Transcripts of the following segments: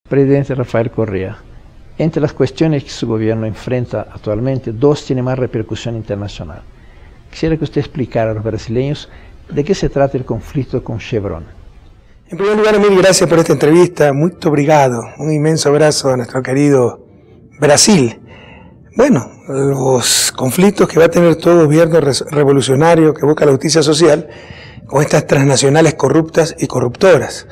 Presidente Rafael Correa, entre las cuestiones que su gobierno enfrenta actualmente, dos tienen más repercusión internacional. Quisiera que usted explicara a los brasileños de qué se trata el conflicto con Chevron. En primer lugar, mil gracias por esta entrevista. Muy obrigado. Un inmenso abrazo a nuestro querido Brasil. Bueno, los conflictos que va a tener todo gobierno revolucionario que busca la justicia social con estas transnacionales corruptas y corruptoras.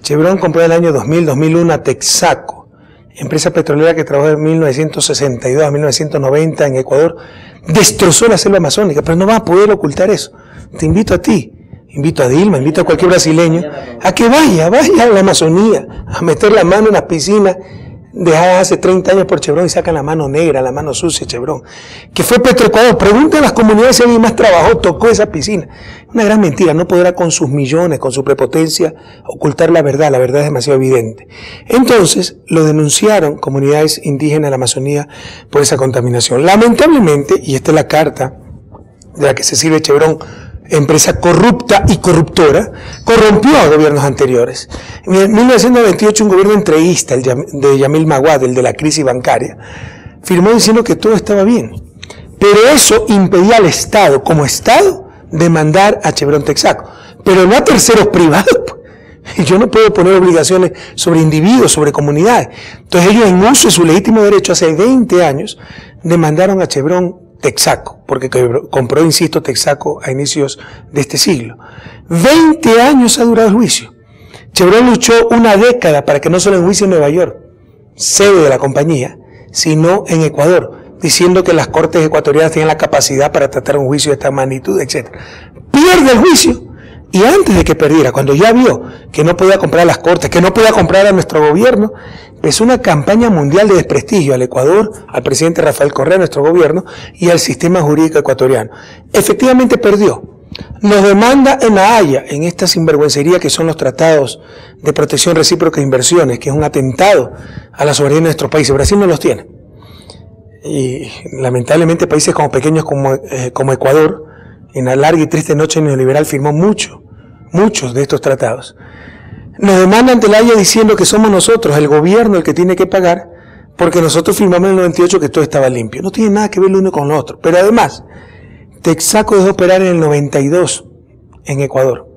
Chevron compró en el año 2000-2001 a Texaco, empresa petrolera que trabajó de 1962 a 1990 en Ecuador. Destrozó la selva amazónica, pero no va a poder ocultar eso. Te invito a ti, invito a Dilma, invito a cualquier brasileño a que vaya a la Amazonía, a meter la mano en las piscinas dejadas hace 30 años por Chevron y sacan la mano negra, la mano sucia Chevron, que fue Petroecuador. Pregunten a las comunidades si alguien más trabajó, tocó esa piscina. Una gran mentira, no podrá con sus millones, con su prepotencia, ocultar la verdad es demasiado evidente. Entonces, lo denunciaron comunidades indígenas de la Amazonía por esa contaminación. Lamentablemente, y esta es la carta de la que se sirve Chevron, empresa corrupta y corruptora, corrompió a gobiernos anteriores. En 1998 un gobierno entreguista, el de Yamil Maguad, el de la crisis bancaria, firmó diciendo que todo estaba bien. Pero eso impedía al Estado, como Estado, demandar a Chevron Texaco, pero no a terceros privados. Yo no puedo poner obligaciones sobre individuos, sobre comunidades. Entonces ellos, en uso de su legítimo derecho, hace 20 años, demandaron a Chevron Texaco, porque compró, insisto, Texaco a inicios de este siglo. 20 años ha durado el juicio. Chevron luchó una década para que no solo en juicio en Nueva York, sede de la compañía, sino en Ecuador, diciendo que las cortes ecuatorianas tienen la capacidad para tratar un juicio de esta magnitud, etc. Pierde el juicio, y antes de que perdiera, cuando ya vio que no podía comprar a las cortes, que no podía comprar a nuestro gobierno, empezó una campaña mundial de desprestigio al Ecuador, al presidente Rafael Correa, nuestro gobierno, y al sistema jurídico ecuatoriano. Efectivamente perdió. Nos demanda en La Haya, en esta sinvergüencería que son los tratados de protección recíproca de inversiones, que es un atentado a la soberanía de nuestro país. Brasil no los tiene. Y lamentablemente países como pequeños como Ecuador, en la larga y triste noche neoliberal, firmó muchos de estos tratados. Nos demandan ante La Haya diciendo que somos nosotros, el gobierno, el que tiene que pagar, porque nosotros firmamos en el 98 que todo estaba limpio. No tiene nada que ver lo uno con lo otro. Pero además, Texaco dejó de operar en el 92 en Ecuador.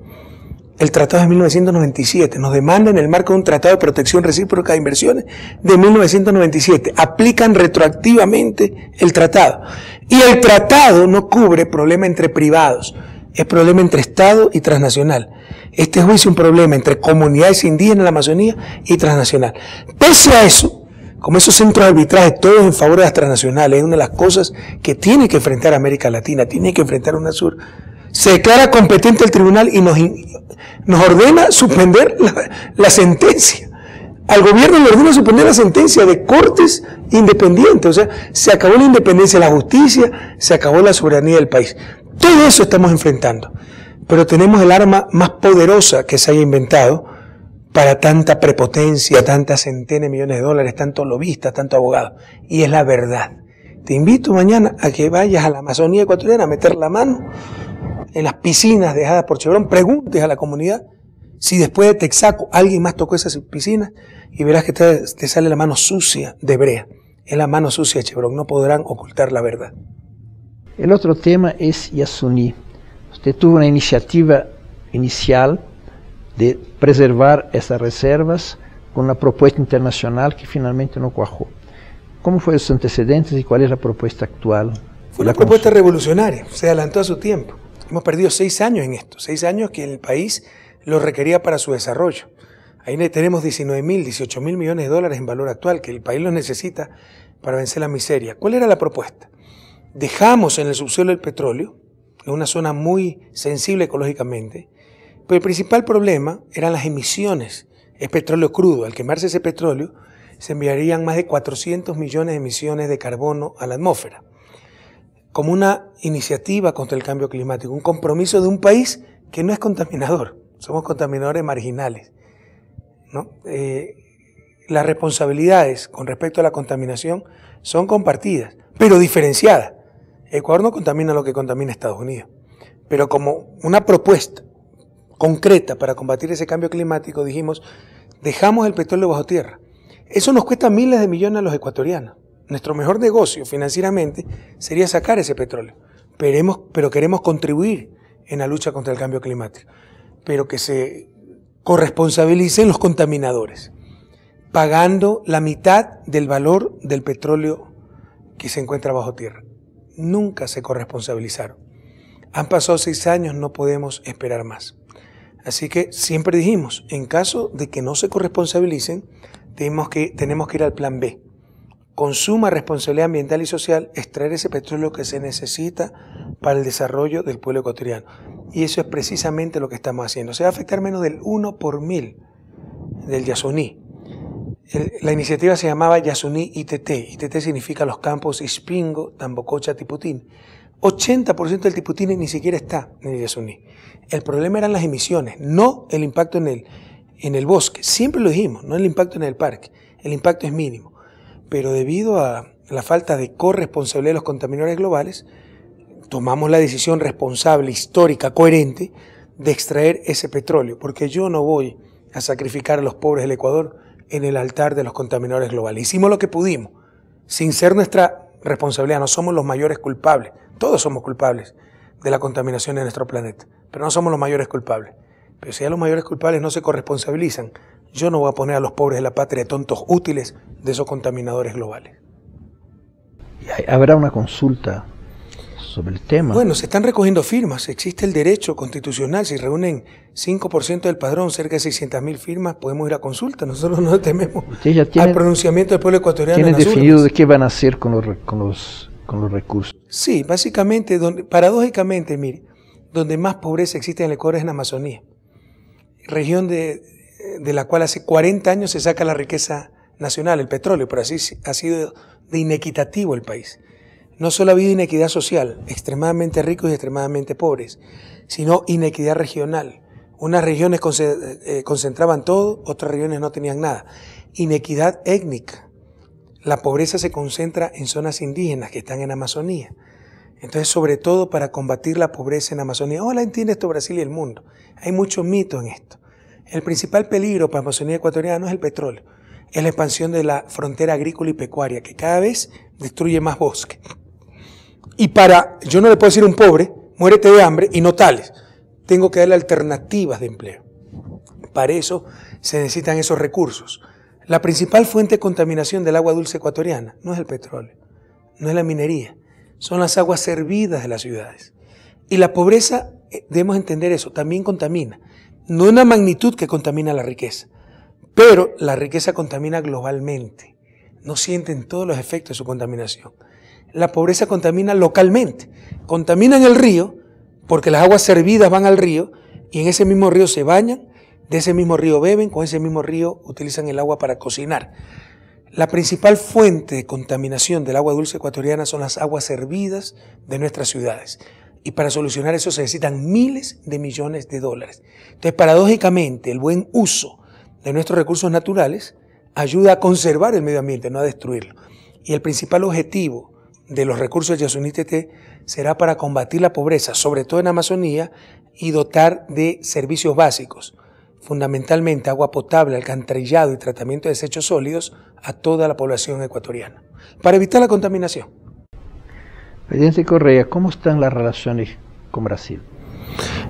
El tratado es de 1997. Nos demandan en el marco de un tratado de protección recíproca de inversiones de 1997. Aplican retroactivamente el tratado. Y el tratado no cubre problema entre privados. Es problema entre Estado y transnacional. Este juicio es un problema entre comunidades indígenas de la Amazonía y transnacional. Pese a eso, como esos centros de arbitraje, todos en favor de las transnacionales, es una de las cosas que tiene que enfrentar América Latina, tiene que enfrentar UNASUR. Se declara competente el tribunal y nos ordena suspender la sentencia. Al gobierno le ordena suspender la sentencia de cortes independientes. O sea, se acabó la independencia de la justicia, se acabó la soberanía del país. Todo eso estamos enfrentando. Pero tenemos el arma más poderosa que se haya inventado para tanta prepotencia, tantas centenas de millones de dólares, tantos lobistas, tantos abogados. Y es la verdad. Te invito mañana a que vayas a la Amazonía ecuatoriana a meter la mano en las piscinas dejadas por Chevron. Preguntes a la comunidad si después de Texaco alguien más tocó esas piscinas y verás que te sale la mano sucia de brea. Es la mano sucia de Chevron. No podrán ocultar la verdad. El otro tema es Yasuní. Usted tuvo una iniciativa inicial de preservar esas reservas con una propuesta internacional que finalmente no cuajó. ¿Cómo fueron sus antecedentes y cuál es la propuesta actual? Fue una propuesta revolucionaria, se adelantó a su tiempo. Hemos perdido 6 años en esto, 6 años que el país lo requería para su desarrollo. Ahí tenemos 18 mil millones de dólares en valor actual, que el país los necesita para vencer la miseria. ¿Cuál era la propuesta? Dejamos en el subsuelo el petróleo, en una zona muy sensible ecológicamente, pero el principal problema eran las emisiones. Es petróleo crudo. Al quemarse ese petróleo, se enviarían más de 400 millones de emisiones de carbono a la atmósfera. Como una iniciativa contra el cambio climático, un compromiso de un país que no es contaminador. Somos contaminadores marginales, ¿no? Las responsabilidades con respecto a la contaminación son compartidas, pero diferenciadas. Ecuador no contamina lo que contamina Estados Unidos. Pero como una propuesta concreta para combatir ese cambio climático, dijimos, dejamos el petróleo bajo tierra Eso nos cuesta miles de millones a los ecuatorianos. Nuestro mejor negocio financieramente sería sacar ese petróleo, pero queremos contribuir en la lucha contra el cambio climático, pero que se corresponsabilicen los contaminadores, pagando la mitad del valor del petróleo que se encuentra bajo tierra. Nunca se corresponsabilizaron. Han pasado 6 años, no podemos esperar más. Así que siempre dijimos, en caso de que no se corresponsabilicen, tenemos que ir al plan B. Con suma responsabilidad ambiental y social, extraer ese petróleo que se necesita para el desarrollo del pueblo ecuatoriano. Y eso es precisamente lo que estamos haciendo. Se va a afectar menos del 1 por 1000 del Yasuní. La iniciativa se llamaba Yasuní ITT. ITT significa los campos Ispingo, Tambococha, Tiputín. 80% del Tiputín ni siquiera está en el Yasuní. El problema eran las emisiones, no el impacto en el bosque. Siempre lo dijimos, no el impacto en el parque. El impacto es mínimo. Pero debido a la falta de corresponsabilidad de los contaminadores globales, tomamos la decisión responsable, histórica, coherente, de extraer ese petróleo, porque yo no voy a sacrificar a los pobres del Ecuador en el altar de los contaminadores globales. Hicimos lo que pudimos, sin ser nuestra responsabilidad, no somos los mayores culpables, todos somos culpables de la contaminación de nuestro planeta, pero no somos los mayores culpables. Pero si ya los mayores culpables no se corresponsabilizan, yo no voy a poner a los pobres de la patria tontos útiles de esos contaminadores globales. ¿Habrá una consulta sobre el tema? Bueno, se están recogiendo firmas, existe el derecho constitucional, si reúnen 5% del padrón, cerca de 600.000 firmas, podemos ir a consulta, nosotros no tememos al pronunciamiento del pueblo ecuatoriano. ¿Tienen definido de qué van a hacer con los recursos? Sí, básicamente, paradójicamente, mire, donde más pobreza existe en el Ecuador es en Amazonía, región de la cual hace 40 años se saca la riqueza nacional, el petróleo, pero así ha sido de inequitativo el país. No solo ha habido inequidad social, extremadamente ricos y extremadamente pobres, sino inequidad regional. Unas regiones concentraban todo, otras regiones no tenían nada. Inequidad étnica. La pobreza se concentra en zonas indígenas que están en Amazonía. Entonces, sobre todo para combatir la pobreza en Amazonía. Ojalá entienda esto Brasil y el mundo. Hay mucho mito en esto. El principal peligro para la Amazonía ecuatoriana no es el petróleo, es la expansión de la frontera agrícola y pecuaria, que cada vez destruye más bosque. Y yo no le puedo decir a un pobre, muérete de hambre y no tales. Tengo que darle alternativas de empleo. Para eso se necesitan esos recursos. La principal fuente de contaminación del agua dulce ecuatoriana no es el petróleo, no es la minería, son las aguas servidas de las ciudades. Y la pobreza, debemos entender eso, también contamina. No una magnitud que contamina la riqueza, pero la riqueza contamina globalmente. No sienten todos los efectos de su contaminación. La pobreza contamina localmente. Contamina en el río porque las aguas servidas van al río y en ese mismo río se bañan, de ese mismo río beben, con ese mismo río utilizan el agua para cocinar. La principal fuente de contaminación del agua dulce ecuatoriana son las aguas servidas de nuestras ciudades. Y para solucionar eso se necesitan miles de millones de dólares. Entonces, paradójicamente, el buen uso de nuestros recursos naturales ayuda a conservar el medio ambiente, no a destruirlo. Y el principal objetivo de los recursos de Yasuní ITT será para combatir la pobreza, sobre todo en Amazonía, y dotar de servicios básicos, fundamentalmente agua potable, alcantarillado y tratamiento de desechos sólidos a toda la población ecuatoriana, para evitar la contaminación. Presidente Correa, ¿cómo están las relaciones con Brasil?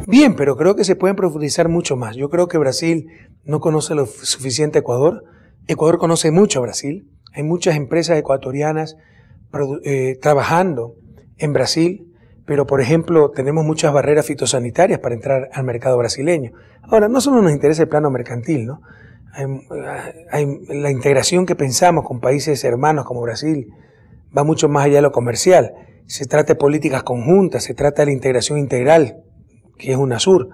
Bien, pero creo que se pueden profundizar mucho más. Yo creo que Brasil no conoce lo suficiente a Ecuador. Ecuador conoce mucho a Brasil. Hay muchas empresas ecuatorianas trabajando en Brasil, pero por ejemplo tenemos muchas barreras fitosanitarias para entrar al mercado brasileño. Ahora, no solo nos interesa el plano mercantil, ¿no? Hay la integración que pensamos con países hermanos como Brasil va mucho más allá de lo comercial. Se trata de políticas conjuntas, se trata de la integración integral, que es UNASUR.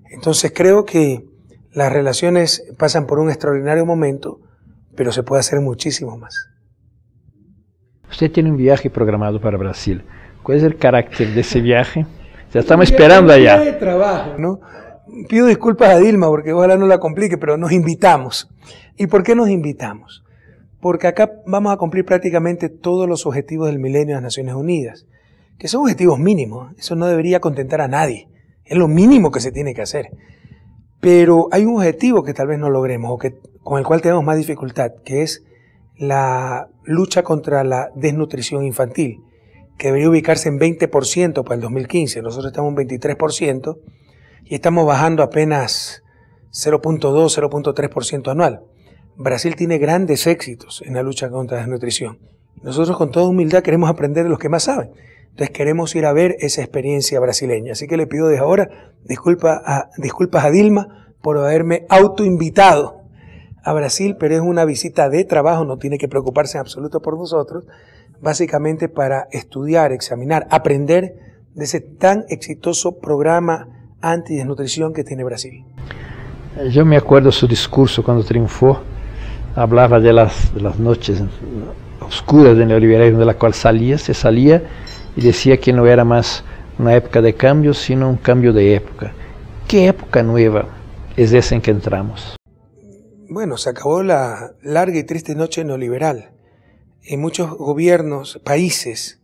Entonces creo que las relaciones pasan por un extraordinario momento, pero se puede hacer muchísimo más. Usted tiene un viaje programado para Brasil. ¿Cuál es el carácter de ese viaje? Ya estamos esperando allá. De trabajo, ¿no? Pido disculpas a Dilma porque ojalá no la complique, pero nos invitamos. ¿Y por qué nos invitamos? Porque acá vamos a cumplir prácticamente todos los objetivos del milenio de las Naciones Unidas, que son objetivos mínimos. Eso no debería contentar a nadie. Es lo mínimo que se tiene que hacer. Pero hay un objetivo que tal vez no logremos o con el cual tenemos más dificultad, que es la lucha contra la desnutrición infantil, que debería ubicarse en 20% para el 2015. Nosotros estamos en 23% y estamos bajando apenas 0.2, 0.3% anual. Brasil tiene grandes éxitos en la lucha contra la desnutrición. Nosotros con toda humildad queremos aprender de los que más saben. Entonces queremos ir a ver esa experiencia brasileña. Así que le pido desde ahora disculpas a Dilma por haberme autoinvitado a Brasil, pero es una visita de trabajo, no tiene que preocuparse en absoluto por nosotros, básicamente para estudiar, examinar, aprender de ese tan exitoso programa antidesnutrición que tiene Brasil. Yo me acuerdo su discurso cuando triunfó, hablaba de las noches oscuras del neoliberalismo de la cual se salía y decía que no era más una época de cambio, sino un cambio de época. ¿Qué época nueva es esa en que entramos? Bueno, se acabó la larga y triste noche neoliberal. En muchos gobiernos, países,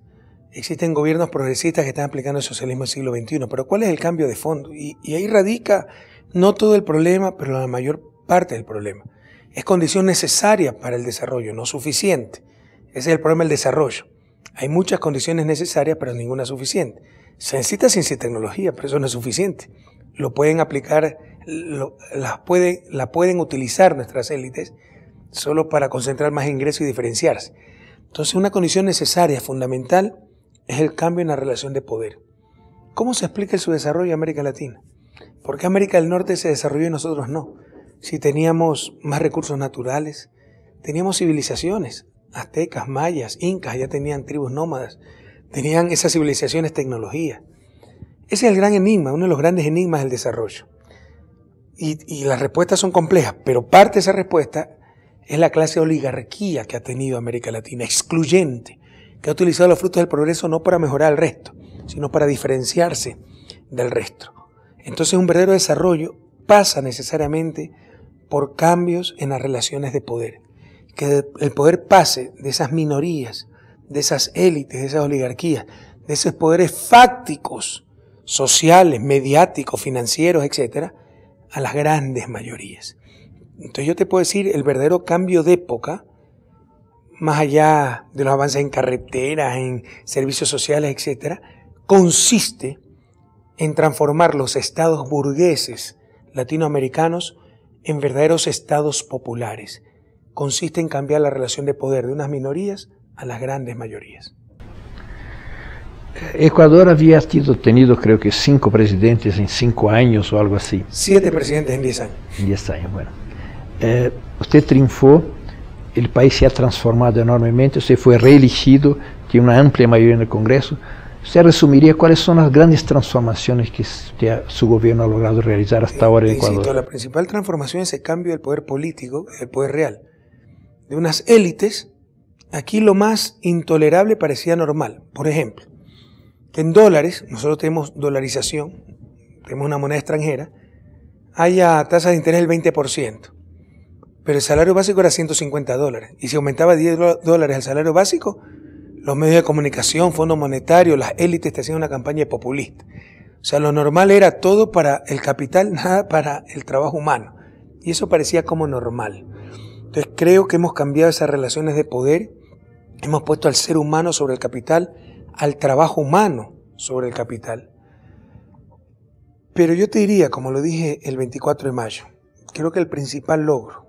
existen gobiernos progresistas que están aplicando el socialismo del siglo XXI. Pero ¿cuál es el cambio de fondo? Y ahí radica no todo el problema, pero la mayor parte del problema. Es condición necesaria para el desarrollo, no suficiente. Ese es el problema del desarrollo. Hay muchas condiciones necesarias, pero ninguna suficiente. Se necesita ciencia y tecnología, pero eso no es suficiente. Lo pueden aplicar, la pueden utilizar nuestras élites solo para concentrar más ingresos y diferenciarse. Entonces, una condición necesaria, fundamental, es el cambio en la relación de poder. ¿Cómo se explica el subdesarrollo de América Latina? ¿Por qué América del Norte se desarrolló y nosotros no? Si teníamos más recursos naturales, teníamos civilizaciones, aztecas, mayas, incas, ya tenían tribus nómadas, tenían esas civilizaciones tecnología. Ese es el gran enigma, uno de los grandes enigmas del desarrollo. Y las respuestas son complejas, pero parte de esa respuesta es la clase de oligarquía que ha tenido América Latina, excluyente, que ha utilizado los frutos del progreso no para mejorar al resto, sino para diferenciarse del resto. Entonces un verdadero desarrollo pasa necesariamente por cambios en las relaciones de poder. Que el poder pase de esas minorías, de esas élites, de esas oligarquías, de esos poderes fácticos, sociales, mediáticos, financieros, etcétera, a las grandes mayorías. Entonces yo te puedo decir, el verdadero cambio de época, más allá de los avances en carreteras, en servicios sociales, etcétera, consiste en transformar los estados burgueses latinoamericanos en verdaderos estados populares. Consiste en cambiar la relación de poder de unas minorías a las grandes mayorías. Ecuador había tenido creo que 5 presidentes en 5 años o algo así. 7 presidentes en 10 años. En 10 años, bueno. Usted triunfó, el país se ha transformado enormemente, usted fue reelegido, tiene una amplia mayoría en el Congreso. ¿Usted resumiría cuáles son las grandes transformaciones que su gobierno ha logrado realizar hasta ahora en Ecuador? Insisto, la principal transformación es el cambio del poder político, del poder real. De unas élites, aquí lo más intolerable parecía normal. Por ejemplo, que en dólares, nosotros tenemos dolarización, tenemos una moneda extranjera, haya tasas de interés del 20%, pero el salario básico era $150, y si aumentaba $10 el salario básico, los medios de comunicación, Fondo Monetario, las élites te hacían una campaña populista. O sea, lo normal era todo para el capital, nada para el trabajo humano, y eso parecía como normal. Entonces creo que hemos cambiado esas relaciones de poder, hemos puesto al ser humano sobre el capital, al trabajo humano sobre el capital. Pero yo te diría, como lo dije el 24 de mayo, creo que el principal logro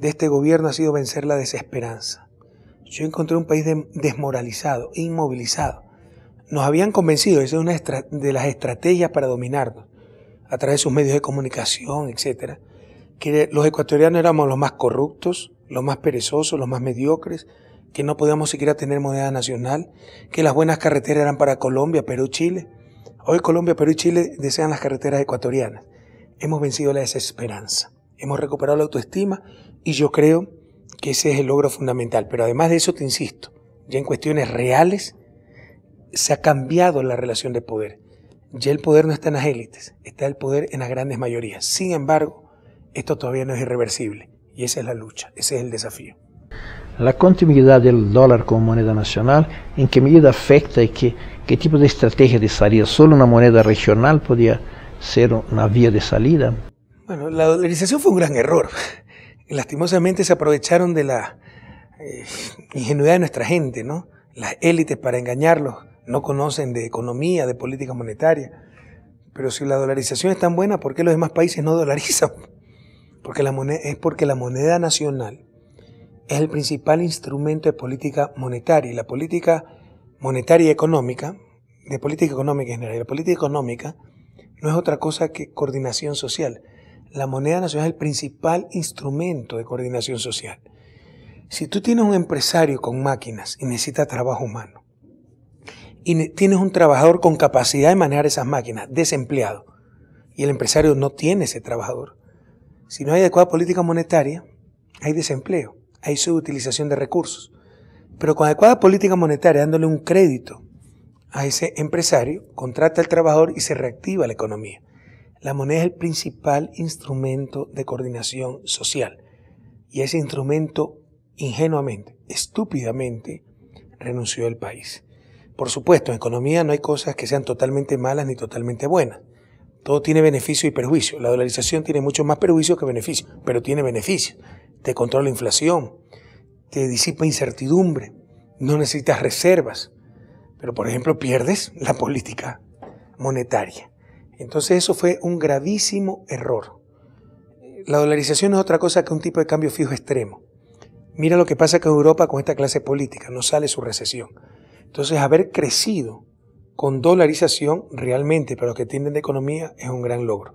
de este gobierno ha sido vencer la desesperanza. Yo encontré un país desmoralizado, inmovilizado. Nos habían convencido, esa es una de las estrategias para dominarnos, a través de sus medios de comunicación, etcétera, que los ecuatorianos éramos los más corruptos, los más perezosos, los más mediocres, que no podíamos siquiera tener moneda nacional, que las buenas carreteras eran para Colombia, Perú, Chile. Hoy Colombia, Perú y Chile desean las carreteras ecuatorianas. Hemos vencido la desesperanza, hemos recuperado la autoestima y yo creo que ese es el logro fundamental. Pero además de eso, te insisto, ya en cuestiones reales se ha cambiado la relación de poder. Ya el poder no está en las élites, está el poder en las grandes mayorías. Sin embargo, esto todavía no es irreversible y esa es la lucha, ese es el desafío. La continuidad del dólar como moneda nacional, ¿en qué medida afecta y qué tipo de estrategia de salida? ¿Solo una moneda regional podía ser una vía de salida. Bueno, la dolarización fue un gran error. Lastimosamente se aprovecharon de la ingenuidad de nuestra gente, ¿no? Las élites, para engañarlos, no conocen de economía, de política monetaria. Pero si la dolarización es tan buena, ¿por qué los demás países no dolarizan? Porque la moneda nacional es el principal instrumento de política monetaria. Y la política monetaria y económica, de política económica en general, la política económica no es otra cosa que coordinación social. La moneda nacional es el principal instrumento de coordinación social. Si tú tienes un empresario con máquinas y necesita trabajo humano, y tienes un trabajador con capacidad de manejar esas máquinas, desempleado, y el empresario no tiene ese trabajador, si no hay adecuada política monetaria, hay desempleo, hay subutilización de recursos. Pero con adecuada política monetaria, dándole un crédito a ese empresario, contrata al trabajador y se reactiva la economía. La moneda es el principal instrumento de coordinación social. Y ese instrumento, ingenuamente, estúpidamente, renunció el país. Por supuesto, en economía no hay cosas que sean totalmente malas ni totalmente buenas. Todo tiene beneficio y perjuicio. La dolarización tiene mucho más perjuicio que beneficio, pero tiene beneficio. Te controla la inflación, te disipa incertidumbre, no necesitas reservas. Pero, por ejemplo, pierdes la política monetaria. Entonces eso fue un gravísimo error. La dolarización no es otra cosa que un tipo de cambio fijo extremo. Mira lo que pasa con Europa con esta clase política, no sale su recesión. Entonces haber crecido con dolarización realmente para los que entienden de economía es un gran logro.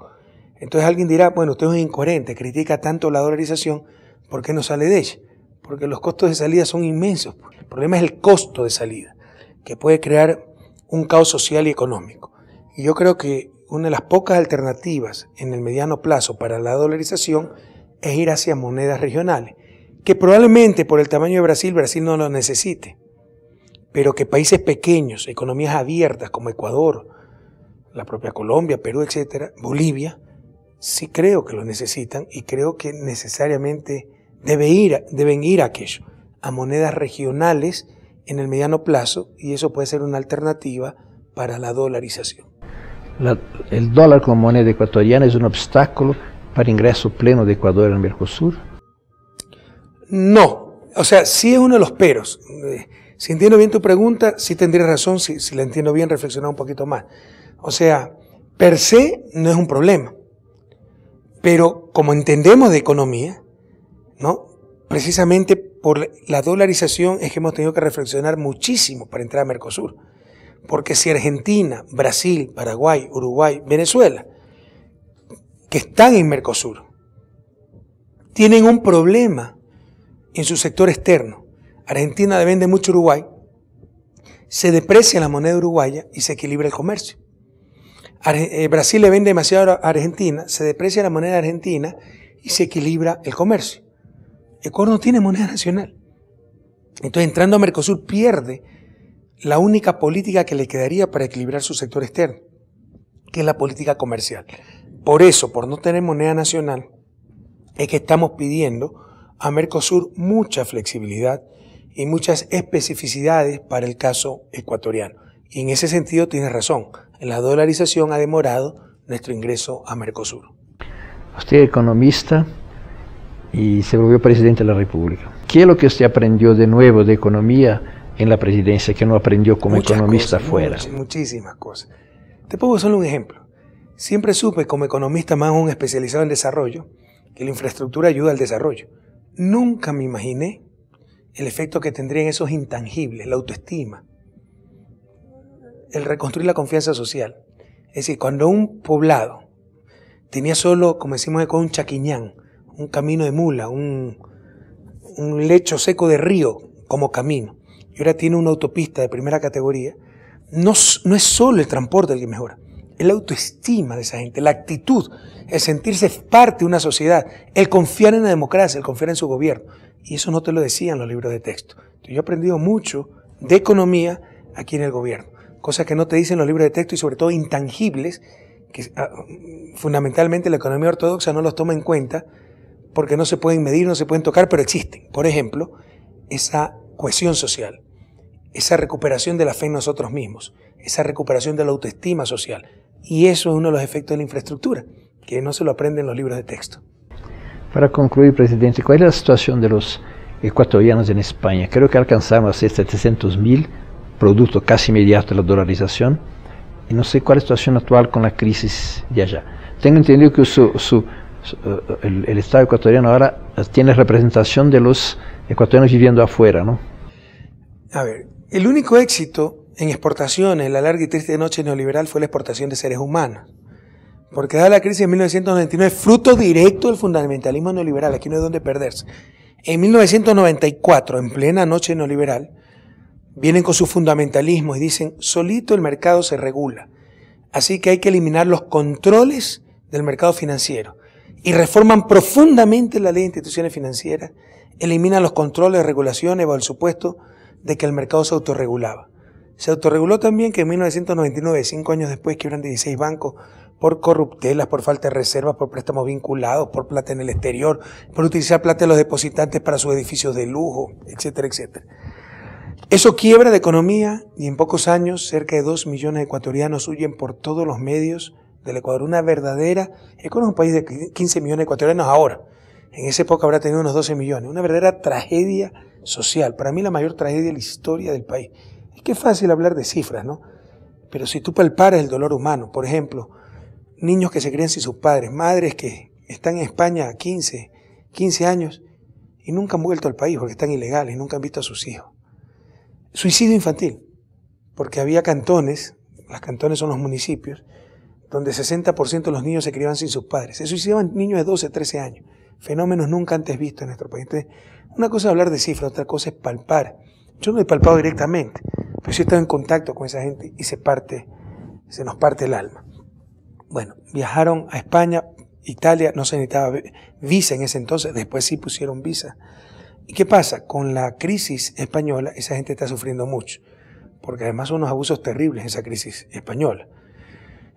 Entonces alguien dirá, bueno, usted es un incoherente, critica tanto la dolarización, ¿por qué no sale de ella? Porque los costos de salida son inmensos. El problema es el costo de salida, que puede crear un caos social y económico. Y yo creo que una de las pocas alternativas en el mediano plazo para la dolarización es ir hacia monedas regionales, que probablemente por el tamaño de Brasil no lo necesite, pero que países pequeños, economías abiertas como Ecuador, la propia Colombia, Perú, etcétera, Bolivia, sí creo que lo necesitan y creo que necesariamente deben ir a aquello, a monedas regionales en el mediano plazo, y eso puede ser una alternativa para la dolarización. El dólar como moneda ecuatoriana es un obstáculo para ingreso pleno de Ecuador al Mercosur. No, o sea, sí es uno de los peros. Si entiendo bien tu pregunta, sí tendría razón, si la entiendo bien, reflexionar un poquito más. O sea, per se no es un problema, pero como entendemos de economía, ¿no? Precisamente por la dolarización es que hemos tenido que reflexionar muchísimo para entrar a Mercosur. Porque si Argentina, Brasil, Paraguay, Uruguay, Venezuela, que están en Mercosur, tienen un problema en su sector externo. Argentina le vende mucho a Uruguay, se deprecia la moneda uruguaya y se equilibra el comercio. Brasil le vende demasiado a Argentina, se deprecia la moneda argentina y se equilibra el comercio. Ecuador no tiene moneda nacional. Entonces, entrando a Mercosur, pierde la única política que le quedaría para equilibrar su sector externo, que es la política comercial. Por eso, por no tener moneda nacional, es que estamos pidiendo a Mercosur mucha flexibilidad y muchas especificidades para el caso ecuatoriano. Y en ese sentido tienes razón, la dolarización ha demorado nuestro ingreso a Mercosur. Usted es economista y se volvió presidente de la República. ¿Qué es lo que usted aprendió de nuevo de economía en la presidencia que no aprendió como economista fuera? Muchísimas cosas. Te pongo solo un ejemplo. Siempre supe como economista, más un especializado en desarrollo, que la infraestructura ayuda al desarrollo. Nunca me imaginé el efecto que tendrían esos intangibles, la autoestima, el reconstruir la confianza social. Es decir, cuando un poblado tenía solo, como decimos, con un chaquiñán, un camino de mula, un lecho seco de río como camino, y ahora tiene una autopista de primera categoría, no es solo el transporte el que mejora, es la autoestima de esa gente, la actitud, el sentirse parte de una sociedad, el confiar en la democracia, el confiar en su gobierno. Y eso no te lo decían los libros de texto. Yo he aprendido mucho de economía aquí en el gobierno, cosas que no te dicen los libros de texto y sobre todo intangibles, que fundamentalmente la economía ortodoxa no los toma en cuenta porque no se pueden medir, no se pueden tocar, pero existen. Por ejemplo, esa cohesión social, esa recuperación de la fe en nosotros mismos, esa recuperación de la autoestima social. Y eso es uno de los efectos de la infraestructura, que no se lo aprenden los libros de texto. Para concluir, presidente, ¿cuál es la situación de los ecuatorianos en España? Creo que alcanzaron a ser 700.000, producto casi inmediato de la dolarización, y no sé cuál es la situación actual con la crisis de allá. Tengo entendido que el Estado ecuatoriano ahora tiene representación de los ecuatorianos viviendo afuera, ¿no? A ver, el único éxito en exportaciones en la larga y triste noche neoliberal fue la exportación de seres humanos. Porque dada la crisis de 1999, fruto directo del fundamentalismo neoliberal, aquí no hay dónde perderse. En 1994, en plena noche neoliberal, vienen con su fundamentalismo y dicen, solito el mercado se regula. Así que hay que eliminar los controles del mercado financiero. Y reforman profundamente la ley de instituciones financieras, eliminan los controles, regulaciones bajo el supuesto de que el mercado se autorregulaba. Se autorreguló también que en 1999, 5 años después, quiebran 16 bancos por corruptelas, por falta de reservas, por préstamos vinculados, por plata en el exterior, por utilizar plata de los depositantes para sus edificios de lujo, etcétera, etcétera. Eso quiebra la economía y en pocos años cerca de 2 millones de ecuatorianos huyen por todos los medios del Ecuador. Una verdadera, Ecuador es un país de 15 millones de ecuatorianos ahora. En esa época habrá tenido unos 12 millones. Una verdadera tragedia social. Para mí la mayor tragedia de la historia del país. Es que es fácil hablar de cifras, ¿no? Pero si tú palparas el dolor humano, por ejemplo, niños que se crían sin sus padres, madres que están en España 15 años y nunca han vuelto al país porque están ilegales, nunca han visto a sus hijos. Suicidio infantil, porque había cantones, los cantones son los municipios, donde 60% de los niños se criaban sin sus padres. Se suicidaban niños de 12, 13 años. Fenómenos nunca antes vistos en nuestro país. Entonces, una cosa es hablar de cifras, otra cosa es palpar. Yo no he palpado directamente, pero sí he estado en contacto con esa gente y se nos parte el alma. Bueno, viajaron a España, Italia, no se necesitaba visa en ese entonces, después sí pusieron visa. ¿Y qué pasa? Con la crisis española, esa gente está sufriendo mucho, porque además son unos abusos terribles en esa crisis española.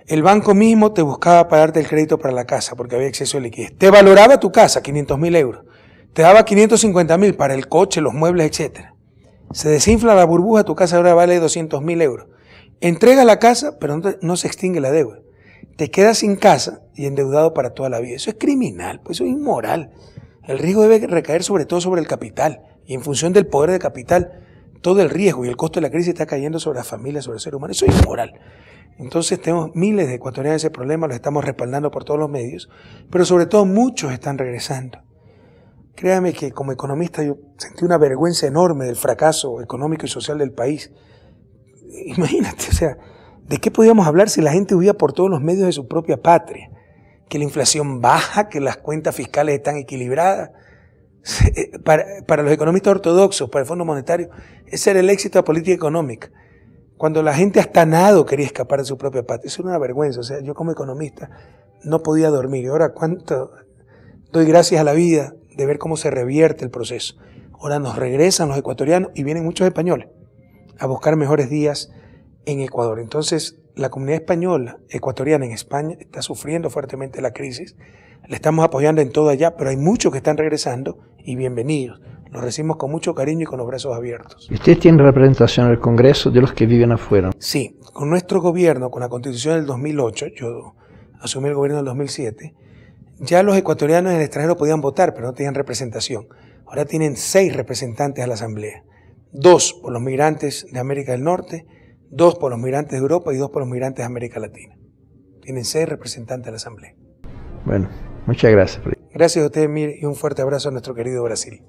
El banco mismo te buscaba para darte el crédito para la casa, porque había exceso de liquidez. Te valoraba tu casa, 500.000 euros. Te daba 550.000 para el coche, los muebles, etc. Se desinfla la burbuja, tu casa ahora vale 200.000 euros. Entrega la casa, pero no se extingue la deuda. Te quedas sin casa y endeudado para toda la vida. Eso es criminal, pues eso es inmoral. El riesgo debe recaer sobre todo sobre el capital. Y en función del poder de capital, todo el riesgo y el costo de la crisis está cayendo sobre las familias, sobre el ser humano. Eso es inmoral. Entonces tenemos miles de ecuatorianos ese problema, los estamos respaldando por todos los medios, pero sobre todo muchos están regresando. Créame que como economista yo sentí una vergüenza enorme del fracaso económico y social del país. Imagínate, o sea, ¿de qué podíamos hablar si la gente huía por todos los medios de su propia patria? Que la inflación baja, que las cuentas fiscales están equilibradas. Para los economistas ortodoxos, para el Fondo Monetario, ese era el éxito de la política económica. Cuando la gente hasta nado quería escapar de su propia patria. Eso era una vergüenza. O sea, yo como economista no podía dormir. Y ahora cuánto doy gracias a la vida de ver cómo se revierte el proceso. Ahora nos regresan los ecuatorianos y vienen muchos españoles a buscar mejores días en Ecuador. Entonces, la comunidad española, ecuatoriana en España, está sufriendo fuertemente la crisis. Le estamos apoyando en todo allá, pero hay muchos que están regresando y bienvenidos. Los recibimos con mucho cariño y con los brazos abiertos. ¿Usted tiene representación en el Congreso de los que viven afuera? Sí, con nuestro gobierno, con la Constitución del 2008, yo asumí el gobierno del 2007, ya los ecuatorianos en el extranjero podían votar, pero no tenían representación. Ahora tienen 6 representantes a la Asamblea. 2 por los migrantes de América del Norte, 2 por los migrantes de Europa y 2 por los migrantes de América Latina. Tienen 6 representantes a la Asamblea. Bueno, muchas gracias. Gracias a usted, Mir, y un fuerte abrazo a nuestro querido Brasil.